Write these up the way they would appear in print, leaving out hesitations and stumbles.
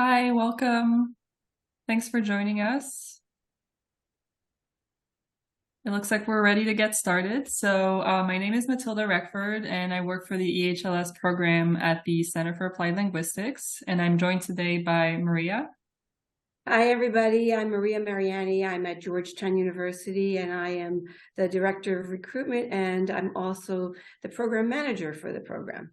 Hi, welcome. Thanks for joining us. It looks like we're ready to get started. My name is Matilda Reckford, and I work for the EHLS program at the Center for Applied Linguistics. And I'm joined today by Maria. Hi, everybody. I'm Maria Mariani. I'm at Georgetown University, and I am the Director of Recruitment, and I'm also the Program Manager for the program.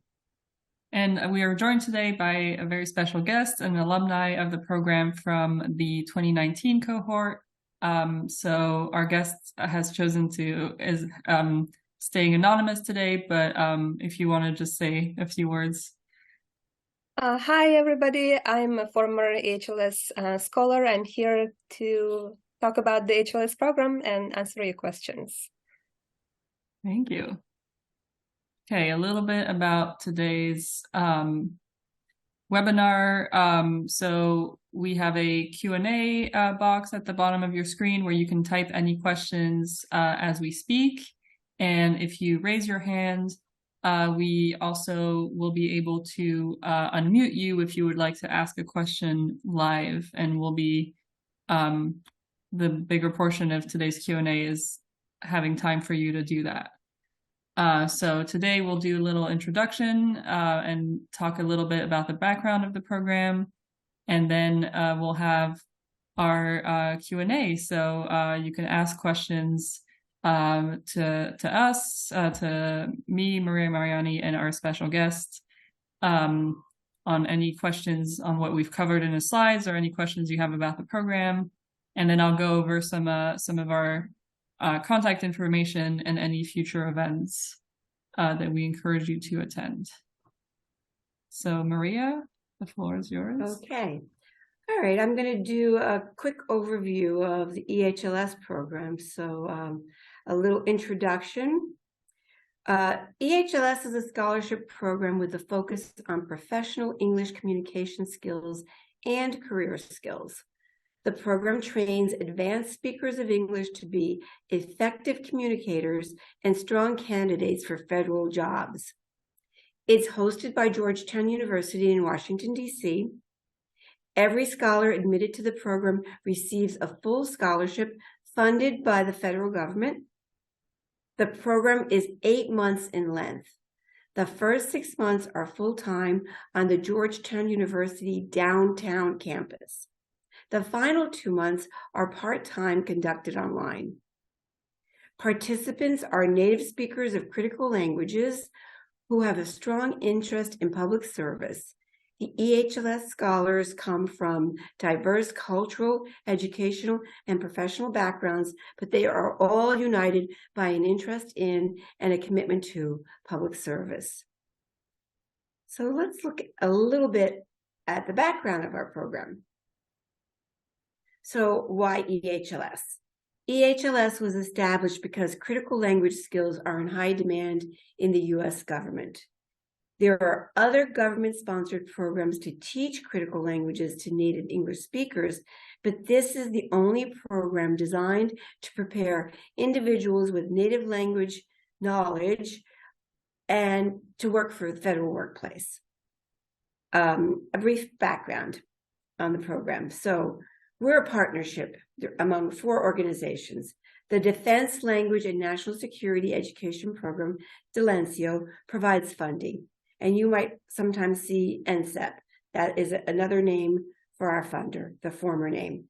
And we are joined today by a very special guest, an alumni of the program from the 2019 cohort. Our guest has chosen is staying anonymous today, but if you want to just say a few words. Hi, everybody. I'm a former EHLS scholar. I'm here to talk about the EHLS program and answer your questions. Thank you. Okay, a little bit about today's webinar. So we have a Q&A box at the bottom of your screen where you can type any questions as we speak. And if you raise your hand, we also will be able to unmute you if you would like to ask a question live. And we'll be, the bigger portion of today's Q&A is having time for you to do that. So today we'll do a little introduction and talk a little bit about the background of the program, and then we'll have our Q&A. So you can ask questions to us, to me, Maria Mariani, and our special guest on any questions on what we've covered in the slides or any questions you have about the program. And then I'll go over some of our contact information and any future events that we encourage you to attend. So Maria, the floor is yours. Okay. All right. I'm going to do a quick overview of the EHLS program. So a little introduction. EHLS is a scholarship program with a focus on professional English communication skills and career skills. The program trains advanced speakers of English to be effective communicators and strong candidates for federal jobs. It's hosted by Georgetown University in Washington, D.C. Every scholar admitted to the program receives a full scholarship funded by the federal government. The program is 8 months in length. The first 6 months are full-time on the Georgetown University downtown campus. The final 2 months are part-time, conducted online. Participants are native speakers of critical languages who have a strong interest in public service. The EHLS scholars come from diverse cultural, educational, and professional backgrounds, but they are all united by an interest in and a commitment to public service. So let's look a little bit at the background of our program. So why EHLS? EHLS was established because critical language skills are in high demand in the U.S. government. There are other government-sponsored programs to teach critical languages to native English speakers, but this is the only program designed to prepare individuals with native language knowledge and to work for the federal workplace. A brief background on the program. So we're a partnership among 4 organizations. The Defense Language and National Security Education Program, DELANCIO, provides funding. And you might sometimes see NSEP. That is another name for our funder, the former name.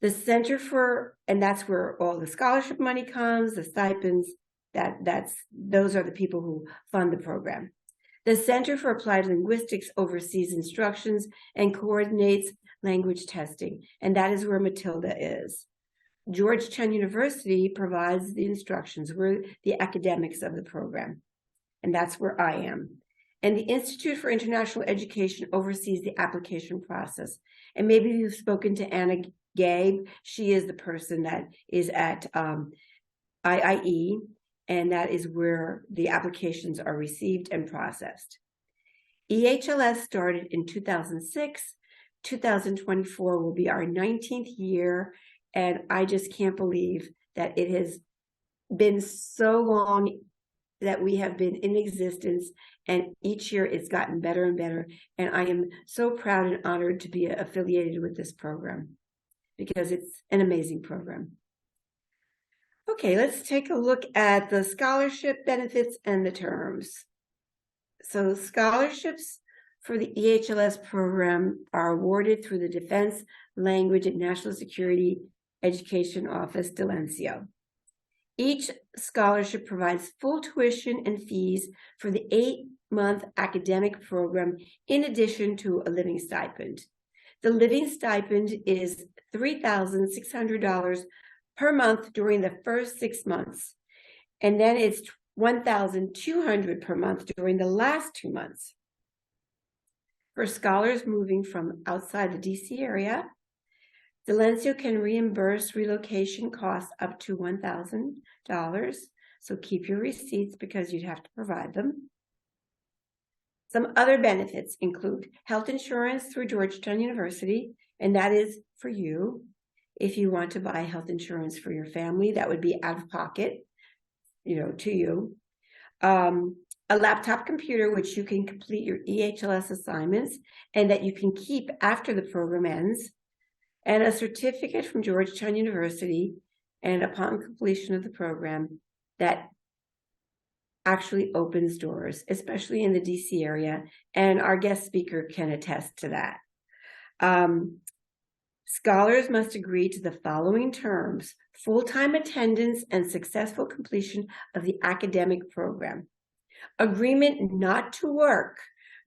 The Center for, and that's where all the scholarship money comes, the stipends, those are the people who fund the program. The Center for Applied Linguistics oversees instructions and coordinates language testing, and that is where Matilda is. Georgetown University provides the instructions. We're the academics of the program, and that's where I am. And the Institute for International Education oversees the application process. And maybe you've spoken to Anna Gabe. She is the person that is at IIE, and that is where the applications are received and processed. EHLS started in 2006. 2024 will be our 19th year, and I just can't believe that it has been so long that we have been in existence, and each year it's gotten better and better. And I am so proud and honored to be affiliated with this program because it's an amazing program. Okay, let's take a look at the scholarship benefits and the terms. So scholarships for the EHLS program are awarded through the Defense, Language, and National Security Education Office, DELENCIO. Each scholarship provides full tuition and fees for the 8-month academic program in addition to a living stipend. The living stipend is $3,600 per month during the first 6 months, and then it's $1,200 per month during the last 2 months. For scholars moving from outside the DC area, DELENCIO can reimburse relocation costs up to $1,000. So keep your receipts because you'd have to provide them. Some other benefits include health insurance through Georgetown University, and that is for you. If you want to buy health insurance for your family, that would be out of pocket, to you. A laptop computer, which you can complete your EHLS assignments and that you can keep after the program ends, and a certificate from Georgetown University, and upon completion of the program, that actually opens doors, especially in the DC area, and our guest speaker can attest to that. Scholars must agree to the following terms: full-time attendance and successful completion of the academic program, agreement not to work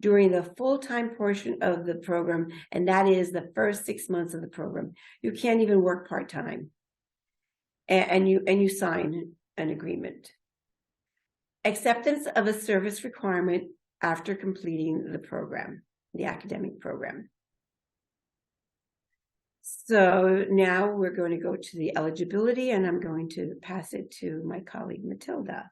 during the full-time portion of the program, and that is the first 6 months of the program. You can't even work part-time, and you sign an agreement. Acceptance of a service requirement after completing the program, the academic program. So now we're going to go to the eligibility, and I'm going to pass it to my colleague Matilda.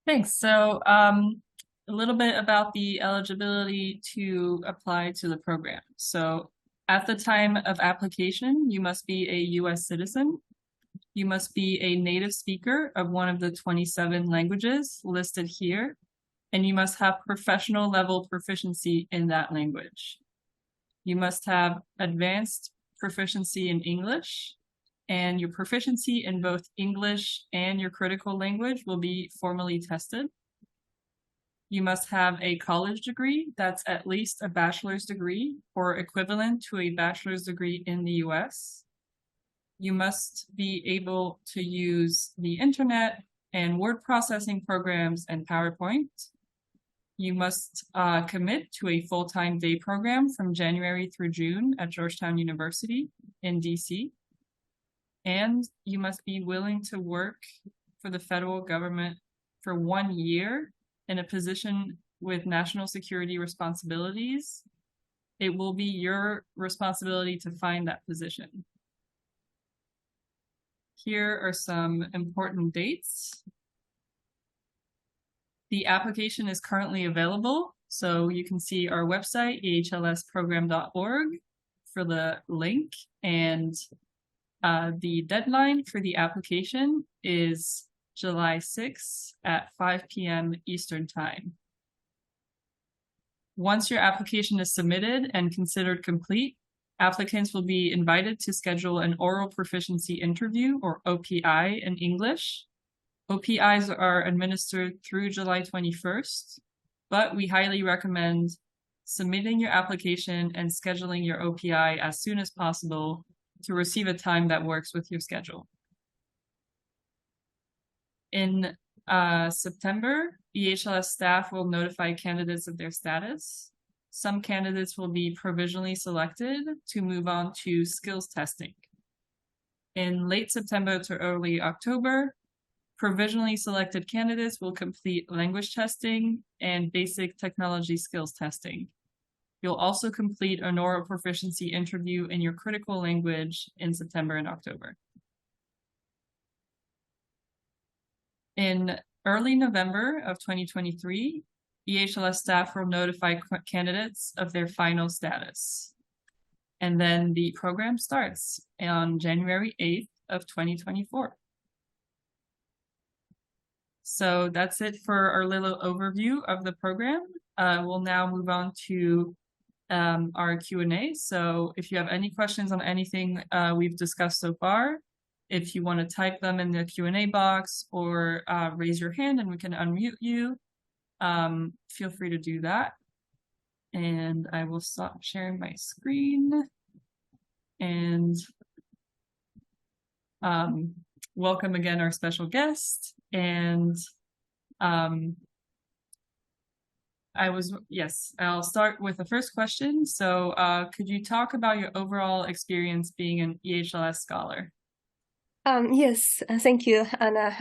Thanks. So a little bit about the eligibility to apply to the program. So at the time of application, you must be a U.S. citizen. You must be a native speaker of one of the 27 languages listed here, and you must have professional level proficiency in that language. You must have advanced proficiency in English, and your proficiency in both English and your critical language will be formally tested. You must have a college degree that's at least a bachelor's degree or equivalent to a bachelor's degree in the US. You must be able to use the internet and word processing programs and PowerPoint. You must commit to a full-time day program from January through June at Georgetown University in DC. And you must be willing to work for the federal government for 1 year in a position with national security responsibilities. It will be your responsibility to find that position. Here are some important dates. The application is currently available, so you can see our website, ehlsprogram.org, for the link, and the deadline for the application is July 6th at 5 p.m. Eastern Time. Once your application is submitted and considered complete, applicants will be invited to schedule an oral proficiency interview, or OPI, in English. OPIs are administered through July 21st, but we highly recommend submitting your application and scheduling your OPI as soon as possible to receive a time that works with your schedule. In September, EHLS staff will notify candidates of their status. Some candidates will be provisionally selected to move on to skills testing. In late September to early October, provisionally selected candidates will complete language testing and basic technology skills testing. You'll also complete an oral proficiency interview in your critical language in September and October. In early November of 2023, EHLS staff will notify candidates of their final status. And then the program starts on January 8th of 2024. So that's it for our little overview of the program. We'll now move on to our Q&A. So if you have any questions on anything we've discussed so far, if you want to type them in the Q&A box or raise your hand and we can unmute you, feel free to do that. And I will stop sharing my screen. And welcome again our special guest. And I'll start with the first question. So could you talk about your overall experience being an EHLS scholar? Yes, thank you, Anna.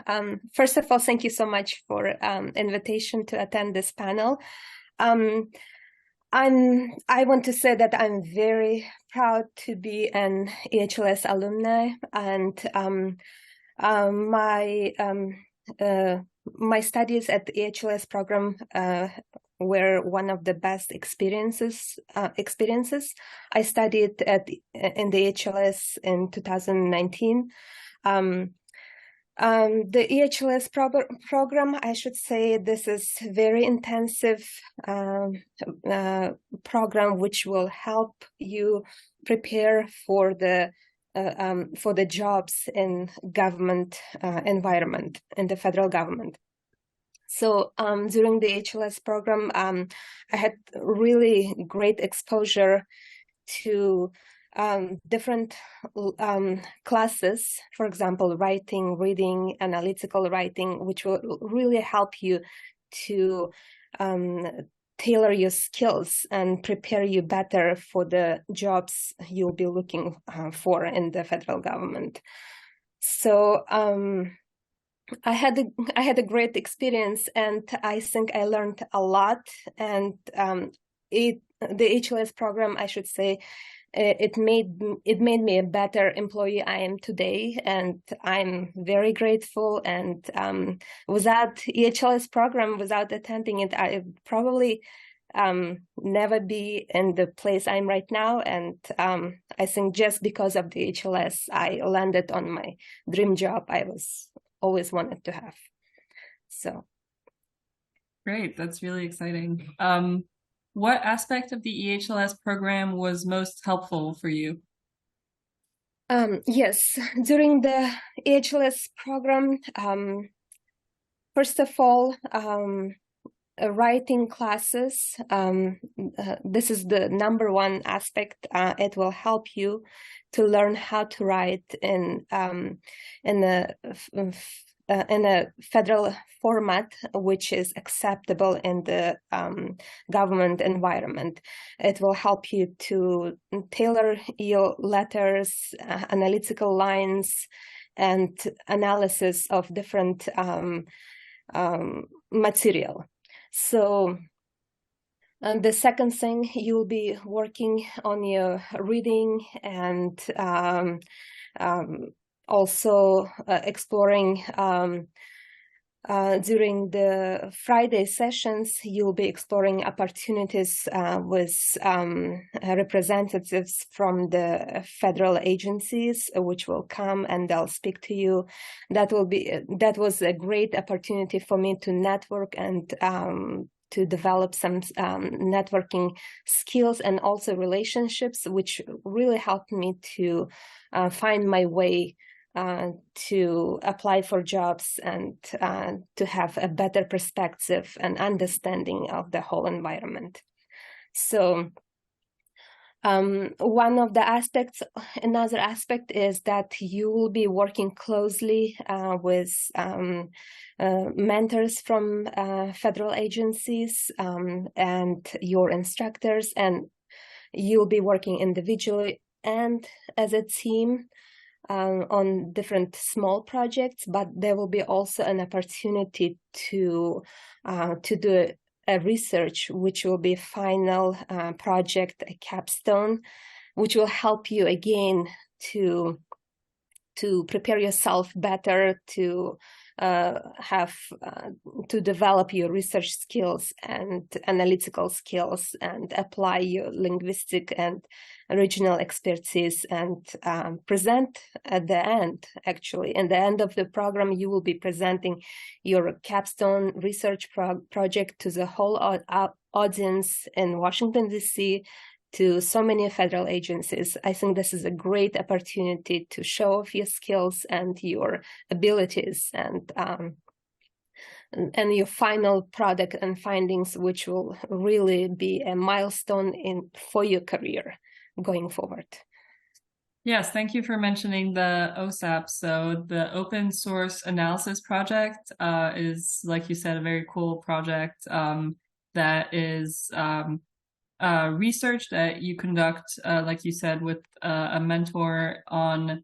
First of all, thank you so much for invitation to attend this panel. I want to say that I'm very proud to be an EHLS alumni, and my studies at the EHLS program were one of the best experiences. I studied in the EHLS in 2019. The EHLS program, I should say, this is very intensive program which will help you prepare for the jobs in government environment, in the federal government. So during the EHLS program, I had really great exposure to different classes, for example, writing, reading, analytical writing, which will really help you to tailor your skills and prepare you better for the jobs you'll be looking for in the federal government. So I had a great experience, and I think I learned a lot. And the EHLS program, I should say, it made me a better employee I am today, and I'm very grateful. And without EHLS program, without attending it, I probably never be in the place I'm right now. And I think just because of the EHLS, I landed on my dream job I was always wanted to have. So great, that's really exciting. What aspect of the EHLS program was most helpful for you? Yes, during the EHLS program, first of all, writing classes. This is the number one aspect. It will help you to learn how to write in a federal format which is acceptable in the government environment. It will help you to tailor your letters, analytical lines, and analysis of different material. So the second thing, you'll be working on your reading and also exploring during the Friday sessions, you'll be exploring opportunities with representatives from the federal agencies, which will come and they'll speak to you. That was a great opportunity for me to network and to develop some networking skills and also relationships, which really helped me to find my way to apply for jobs and to have a better perspective and understanding of the whole environment. So another aspect is that you will be working closely with mentors from federal agencies and your instructors, and you'll be working individually and as a team on different small projects, but there will be also an opportunity to do a research, which will be final project, a capstone, which will help you again to prepare yourself better, to have to develop your research skills and analytical skills and apply your linguistic and regional expertise and present at the end. Actually, in the end of the program, you will be presenting your capstone research project to the whole audience in Washington, D.C., to so many federal agencies. I think this is a great opportunity to show off your skills and your abilities and your final product and findings, which will really be a milestone for your career going forward. Yes, thank you for mentioning the OSAP. So the Open Source Analysis Project is, like you said, a very cool project that is research that you conduct, like you said, with a mentor on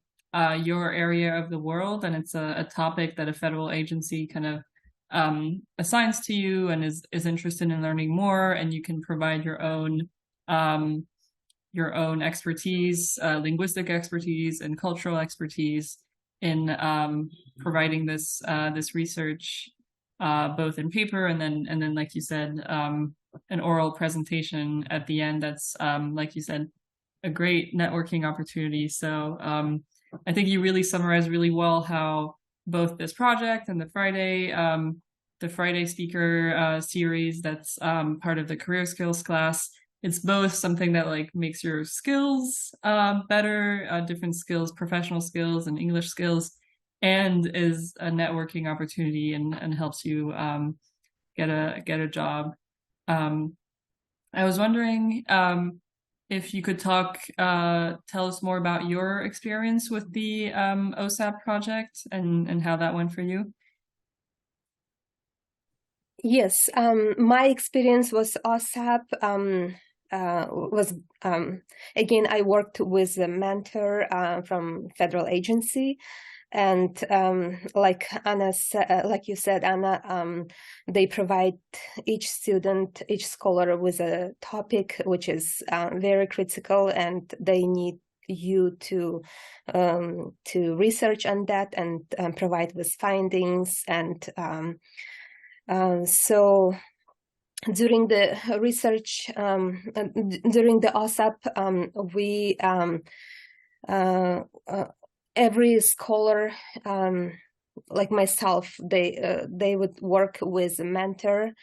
your area of the world, and it's a topic that a federal agency kind of assigns to you and is interested in learning more, and you can provide your own expertise, linguistic expertise and cultural expertise in providing this research, both in paper and then like you said, an oral presentation at the end. That's like you said, a great networking opportunity. So I think you really summarized really well how both this project and the Friday speaker series that's part of the career skills class, it's both something that like makes your skills better, different skills, professional skills and English skills, and is a networking opportunity and helps you get a job. I was wondering if you could tell us more about your experience with the OSAP project and how that went for you. Yes, my experience was OSAP. Again, I worked with a mentor from federal agency. And like Anna said, like you said, Anna, they provide each student, each scholar with a topic which is very critical, and they need you to research on that and provide with findings. And so during the research, during the OSAP, we every scholar, like myself, they would work with a mentor,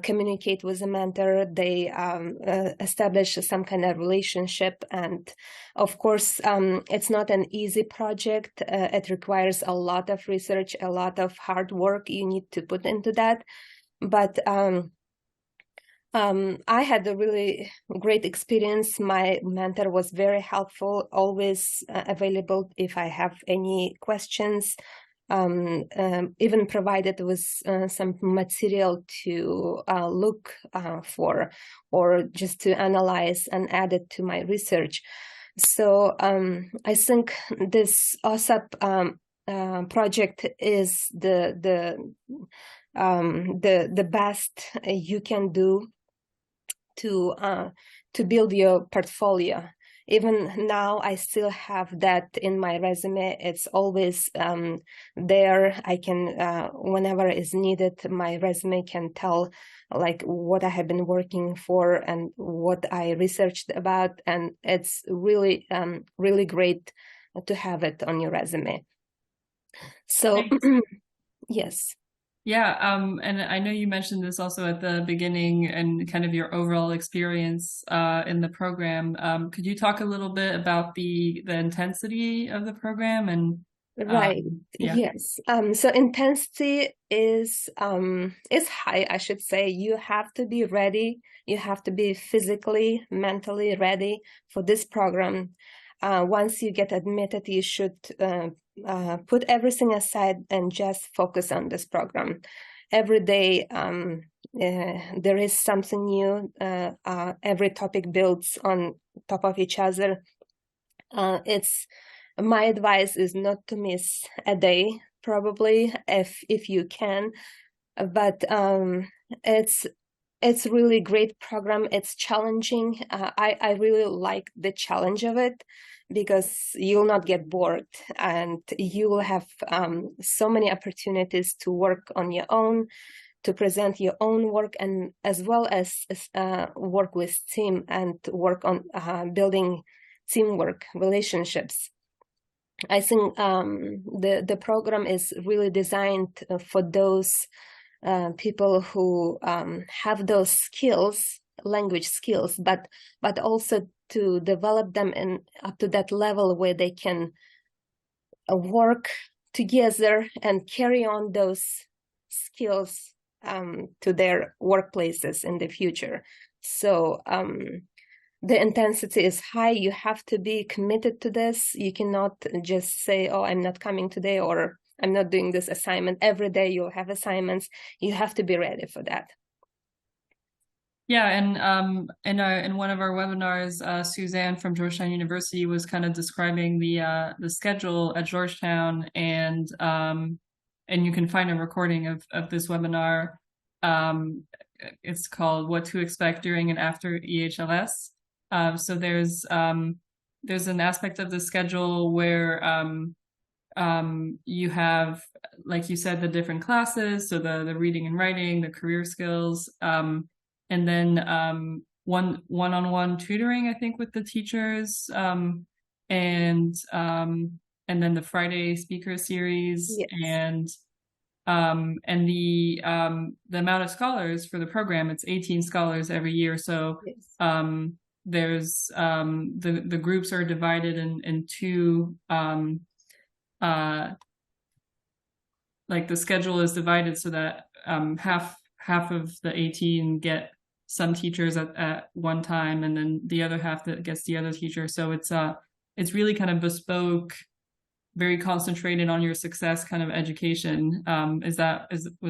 communicate with a mentor. They establish some kind of relationship, and of course, it's not an easy project. It requires a lot of research, a lot of hard work you need to put into that. But I had a really great experience. My mentor was very helpful, always available if I have any questions, even provided with some material to look for or just to analyze and add it to my research. So I think this OSAP project is the best you can do to build your portfolio. Even now, I still have that in my resume. It's always there. I can, whenever is needed, my resume can tell like what I have been working for and what I researched about. And it's really, really great to have it on your resume. So, yes. Yeah, and I know you mentioned this also at the beginning and kind of your overall experience in the program. Could you talk a little bit about the intensity of the program and right? Yeah. Yes. So intensity is high, I should say. You have to be ready. You have to be physically, mentally ready for this program. Once you get admitted, you should put everything aside and just focus on this program. Every day, there is something new. Every topic builds on top of each other. My advice is not to miss a day, probably, if you can. But it's really great program. It's challenging. I really like the challenge of it, because you'll not get bored, and you will have so many opportunities to work on your own, to present your own work, and as well as work with team and work on building teamwork relationships. I think the program is really designed for those people who have those skills, language skills, but also to develop them in up to that level where they can work together and carry on those skills to their workplaces in the future. So the intensity is high. You have to be committed to this. You cannot just say, oh, I'm not coming today, or I'm not doing this assignment. Every day you'll have assignments. You have to be ready for that. Yeah, and in one of our webinars, Suzanne from Georgetown University was kind of describing the schedule at Georgetown, and you can find a recording of this webinar. It's called "What to Expect During and After EHLS." So there's an aspect of the schedule where you have, like you said, the different classes, so the reading and writing, the career skills, and then one-on-one tutoring, I think, with the teachers, and then the Friday speaker series, yes. and the amount of scholars for the program. It's 18 scholars every year, so yes. There's the groups are divided in two, like the schedule is divided so that half of the 18 get some teachers at one time, and then the other half that gets the other teacher. So it's really kind of bespoke, very concentrated on your success kind of education. Was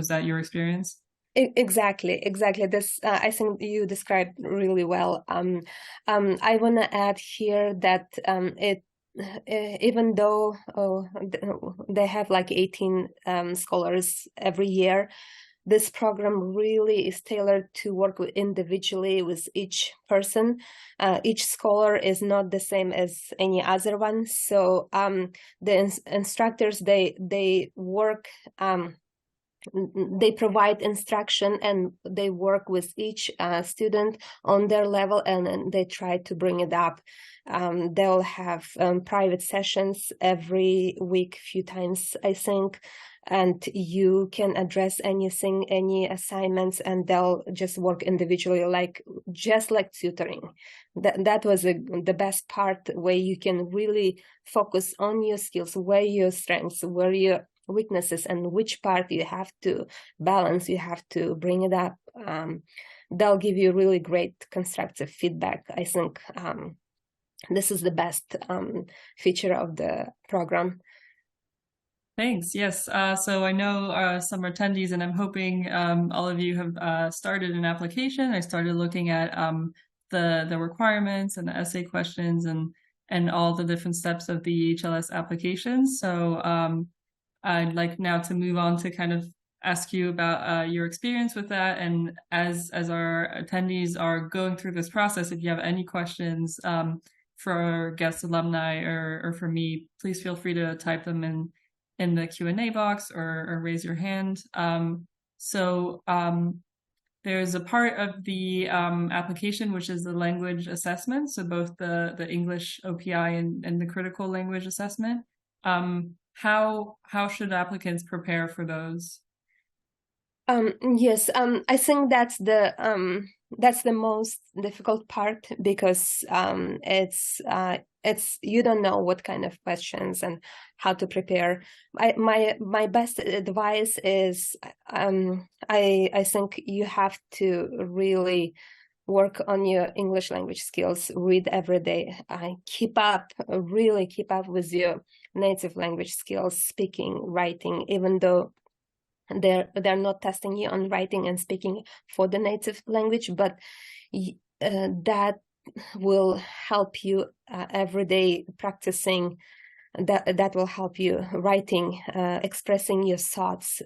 that your experience? Exactly. This I think you described really well. I want to add here that even though they have like 18 scholars every year, this program really is tailored to work individually with each person. Each scholar is not the same as any other one. So the instructors, they work, they provide instruction, and they work with each student on their level, and then they try to bring it up. They'll have private sessions every week, few times, I think, and you can address anything, any assignments, and they'll just work individually, just like tutoring. That was the best part, where you can really focus on your skills, where your strengths, where your weaknesses, and which part you have to balance, you have to bring it up. They'll give you really great constructive feedback. I think this is the best feature of the program. Thanks. Yes. So I know some attendees, and I'm hoping all of you have started an application. I started looking at the requirements and the essay questions and all the different steps of the EHLS application. So I'd like now to move on to kind of ask you about your experience with that. And as our attendees are going through this process, if you have any questions for our guest alumni or for me, please feel free to type them in the Q&A box or raise your hand. There's a part of the application which is the language assessment, so both the English OPI and the critical language assessment. How should applicants prepare for those? Yes, I think that's the most difficult part, because it's you don't know what kind of questions and how to prepare. My best advice is I think you have to really work on your English language skills, read every day, really keep up with your native language skills, speaking, writing, even though they're not testing you on writing and speaking for the native language, but that will help you every day practicing. That will help you writing, expressing your thoughts,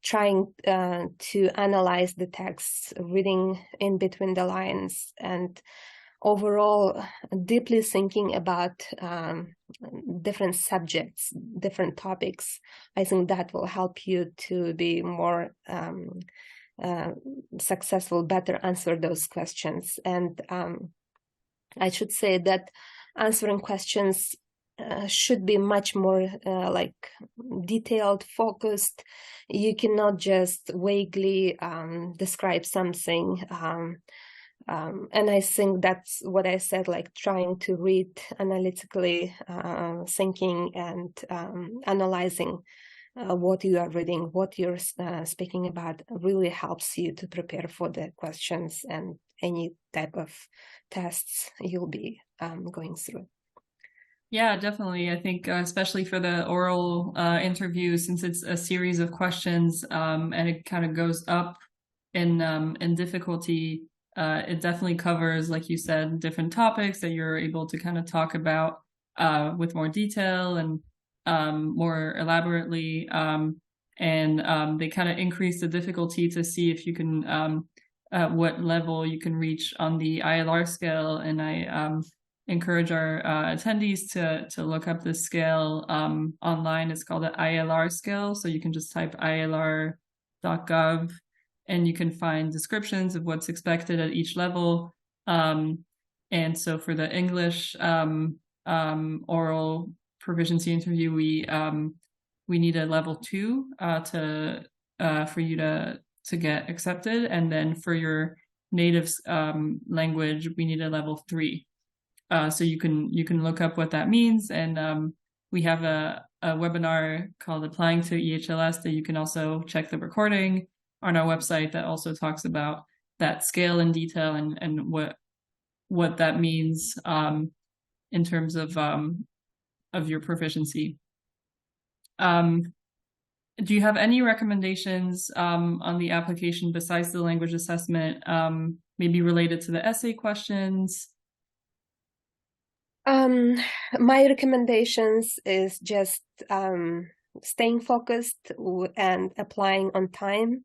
trying to analyze the text, reading in between the lines, and overall deeply thinking about different subjects, different topics, I think that will help you to be more successful, better answer those questions. And I should say that answering questions should be much more like detailed, focused. You cannot just vaguely describe something. And I think that's what I said, like trying to read analytically, thinking and analyzing what you are reading, what you're speaking about really helps you to prepare for the questions and any type of tests you'll be going through. Yeah, definitely. I think especially for the oral interview, since it's a series of questions and it kind of goes up in difficulty, it definitely covers, like you said, different topics that you're able to kind of talk about with more detail and more elaborately. And they kind of increase the difficulty to see if you can, what level you can reach on the ILR scale. And I encourage our attendees to look up this scale online. It's called the ILR Scale. So you can just type ilr.gov and you can find descriptions of what's expected at each level. And so for the English oral proficiency interview, we need a level 2 for you to get accepted, and then for your native language, we need a level 3. So you can look up what that means, and we have a webinar called Applying to EHLS that you can also check the recording on our website that also talks about that scale in detail and what that means in terms of your proficiency. Do you have any recommendations on the application besides the language assessment, maybe related to the essay questions? My recommendations is just staying focused and applying on time.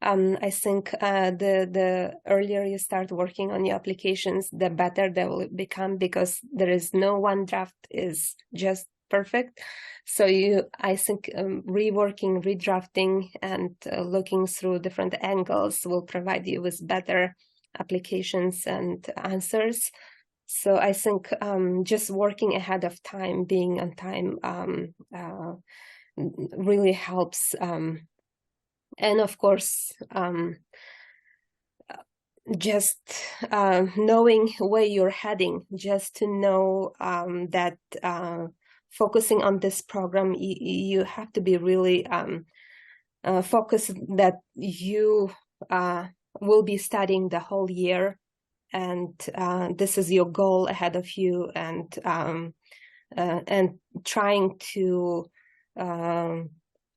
I think the earlier you start working on your applications, the better they will become, because there is no one draft is just perfect. So I think reworking, redrafting, and looking through different angles will provide you with better applications and answers. So I think just working ahead of time, being on time, really helps. And of course, just knowing where you're heading, just to know that focusing on this program, you have to be really focused that you will be studying the whole year, and this is your goal ahead of you, and trying to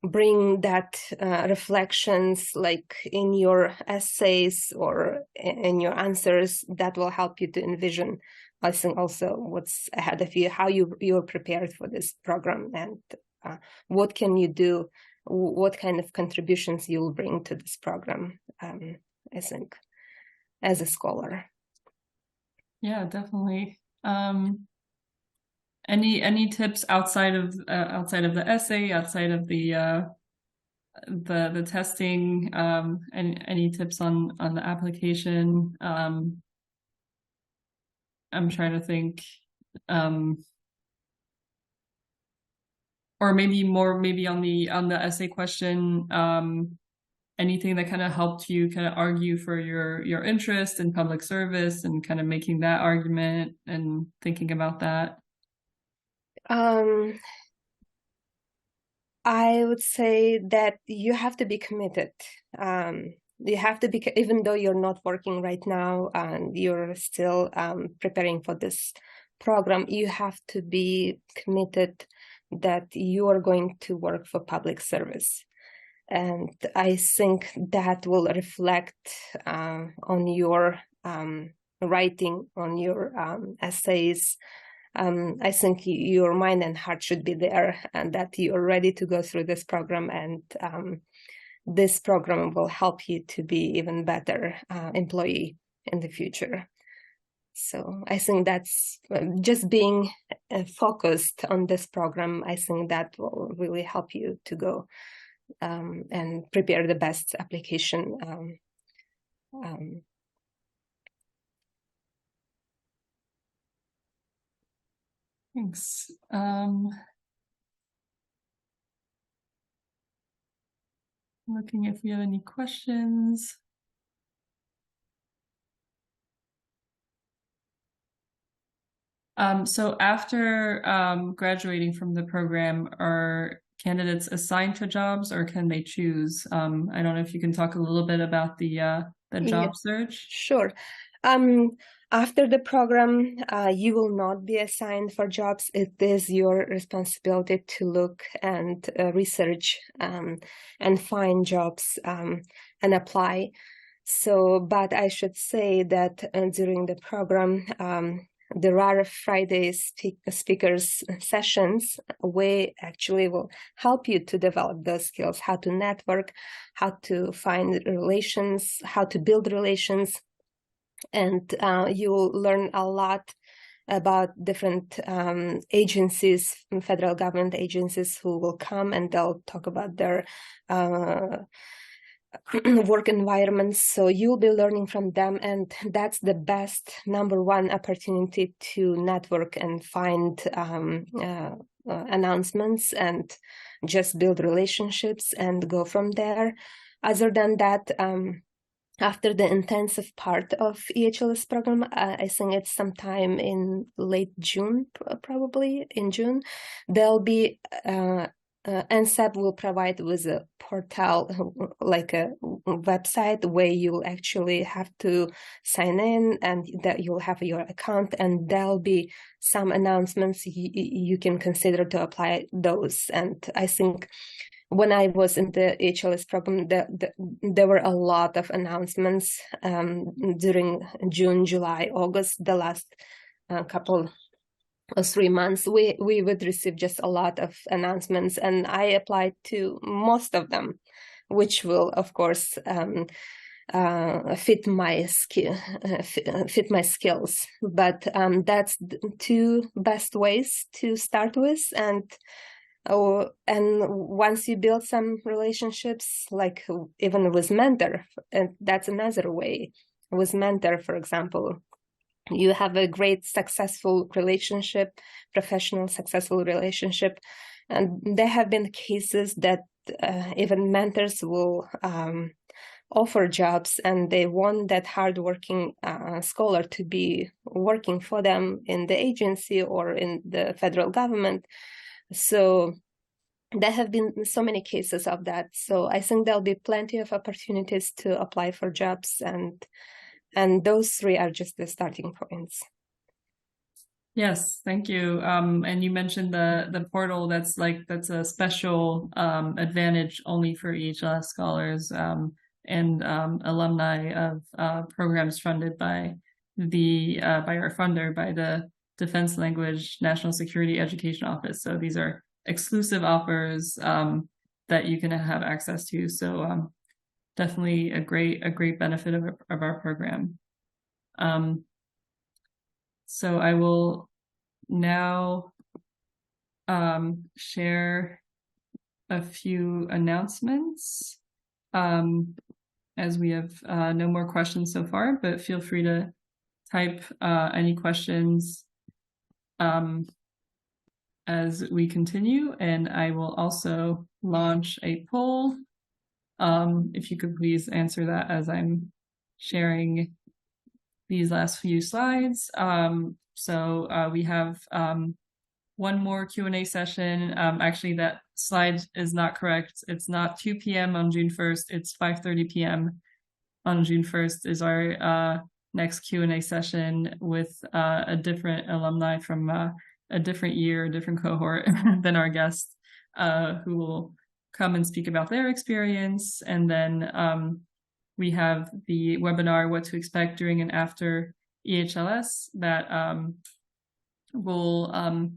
bring that reflections like in your essays or in your answers that will help you to envision, I think, also what's ahead of you, how you're prepared for this program, and what can you do, what kind of contributions you'll bring to this program, I think, as a scholar. Yeah, definitely. Any tips outside of the essay, outside of the testing, and any tips on the application? I'm trying to think, or maybe on the essay question, anything that kind of helped you kind of argue for your interest in public service and kind of making that argument and thinking about that? I would say that you have to be committed. You have to be, even though you're not working right now and you're still preparing for this program, you have to be committed that you are going to work for public service. And I think that will reflect on your writing, on your essays. I think your mind and heart should be there, and that you're ready to go through this program, and this program will help you to be even better employee in the future. So I think that's just being focused on this program. I think that will really help you to go and prepare the best application. Thanks. Looking if we have any questions. So after graduating from the program, are candidates assigned to jobs, or can they choose? I don't know if you can talk a little bit about the job search. Sure. After the program, you will not be assigned for jobs. It is your responsibility to look and research and find jobs and apply. So, but I should say that during the program, there are Friday speakers sessions where actually will help you to develop those skills, how to network, how to find relations, how to build relations. And you'll learn a lot about different agencies, federal government agencies, who will come and they'll talk about their work environments. So you'll be learning from them, and that's the best #1 opportunity to network and find announcements and just build relationships and go from there. Other than that, after the intensive part of EHLS program, I think it's sometime in late June, probably in June, there'll be NSAP will provide with a portal, like a website where you'll actually have to sign in, and that you'll have your account, and there'll be some announcements you can consider to apply those. And I think when I was in the EHLS program, there were a lot of announcements during June, July, August, the last couple or 3 months. We would receive just a lot of announcements, and I applied to most of them, which will, of course, fit my skills. But that's the 2 best ways to start with. And once you build some relationships, like even with mentor, and that's another way. With mentor, for example, you have a great successful relationship, professional successful relationship, and there have been cases that even mentors will offer jobs, and they want that hardworking scholar to be working for them in the agency or in the federal government. So there have been so many cases of that. So I think there'll be plenty of opportunities to apply for jobs, and those 3 are just the starting points. Yes, thank you. And you mentioned the portal. That's a special advantage only for EHLS scholars and alumni of programs funded by our funder, by the Defense Language National Security Education Office. So these are exclusive offers that you can have access to. So definitely a great benefit of our program. So I will now share a few announcements, as we have no more questions so far, but feel free to type any questions as we continue, and I will also launch a poll. If you could please answer that as I'm sharing these last few slides. So we have one more Q&A session. Actually, that slide is not correct. It's not 2 p.m. on June 1st. It's 5:30 p.m. on June 1st is our next Q&A session with a different alumni from a different year, a different cohort than our guest, who will come and speak about their experience. And then we have the webinar, What to Expect During and After EHLS, that will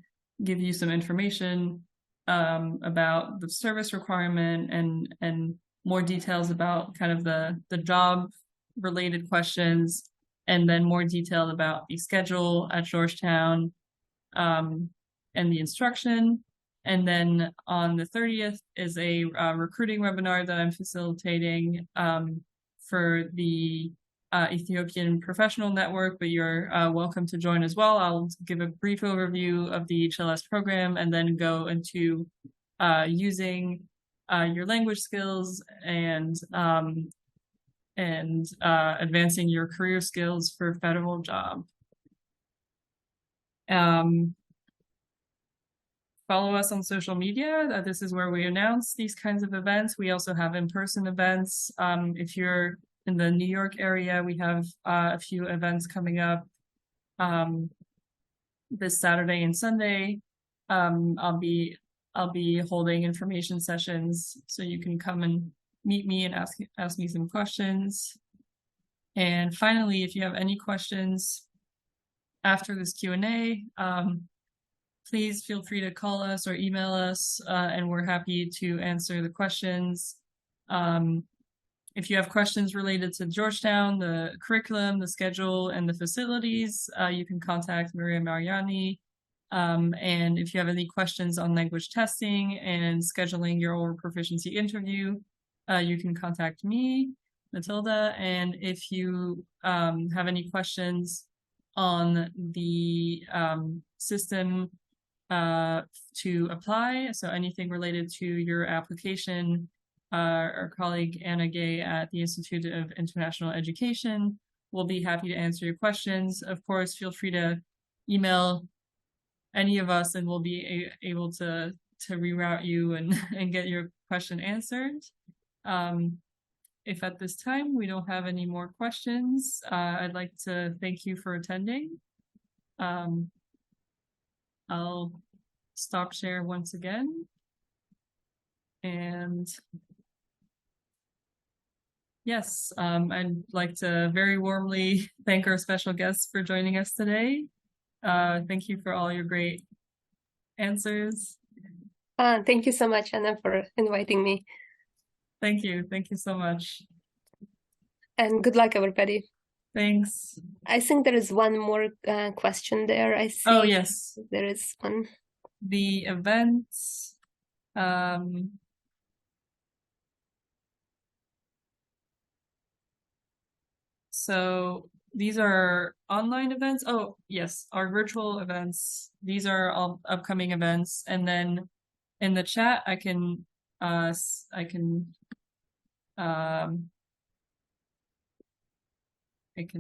give you some information about the service requirement and more details about kind of the job related questions, and then more detailed about the schedule at Georgetown and the instruction. And then on the 30th is a recruiting webinar that I'm facilitating for the Ethiopian Professional Network, but you're welcome to join as well. I'll give a brief overview of the EHLS program and then go into using your language skills and advancing your career skills for a federal job. Follow us on social media. This is where we announce these kinds of events. We also have in-person events. If you're in the New York area, we have a few events coming up this Saturday and Sunday. I'll be holding information sessions, so you can come and meet me and ask me some questions. And finally, if you have any questions after this Q&A, please feel free to call us or email us, and we're happy to answer the questions. If you have questions related to Georgetown, the curriculum, the schedule, and the facilities, you can contact Maria Mariani. And if you have any questions on language testing and scheduling your oral proficiency interview, you can contact me, Matilda. And if you have any questions on the system to apply, so anything related to your application, our colleague Anna Gay at the Institute of International Education will be happy to answer your questions. Of course, feel free to email any of us and we'll be able to reroute you and get your question answered. If at this time we don't have any more questions, I'd like to thank you for attending. I'll stop share once again. And yes, I'd like to very warmly thank our special guests for joining us today. Thank you for all your great answers. Thank you so much, Anna, for inviting me. Thank you. Thank you so much. And good luck, everybody. Thanks. I think there is one more question there. I see. Oh, yes. There is one. The events. So these are online events. Oh, yes, our virtual events. These are all upcoming events. And then in the chat, I can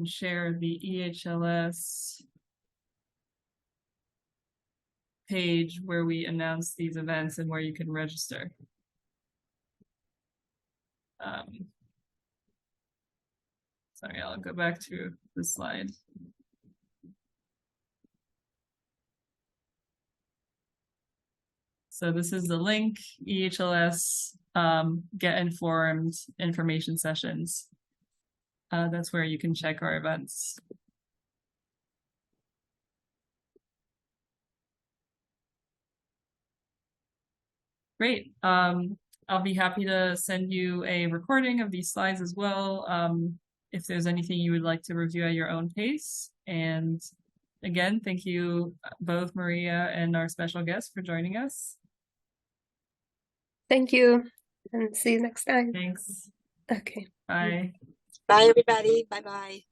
share the EHLS page where we announce these events and where you can register. Sorry, I'll go back to the slide. So this is the link, EHLS Get Informed information sessions. That's where you can check our events. Great. I'll be happy to send you a recording of these slides as well, if there's anything you would like to review at your own pace. And again, thank you both, Maria and our special guest, for joining us. Thank you, and see you next time. Thanks. Okay. Bye. Bye, everybody. Bye-bye.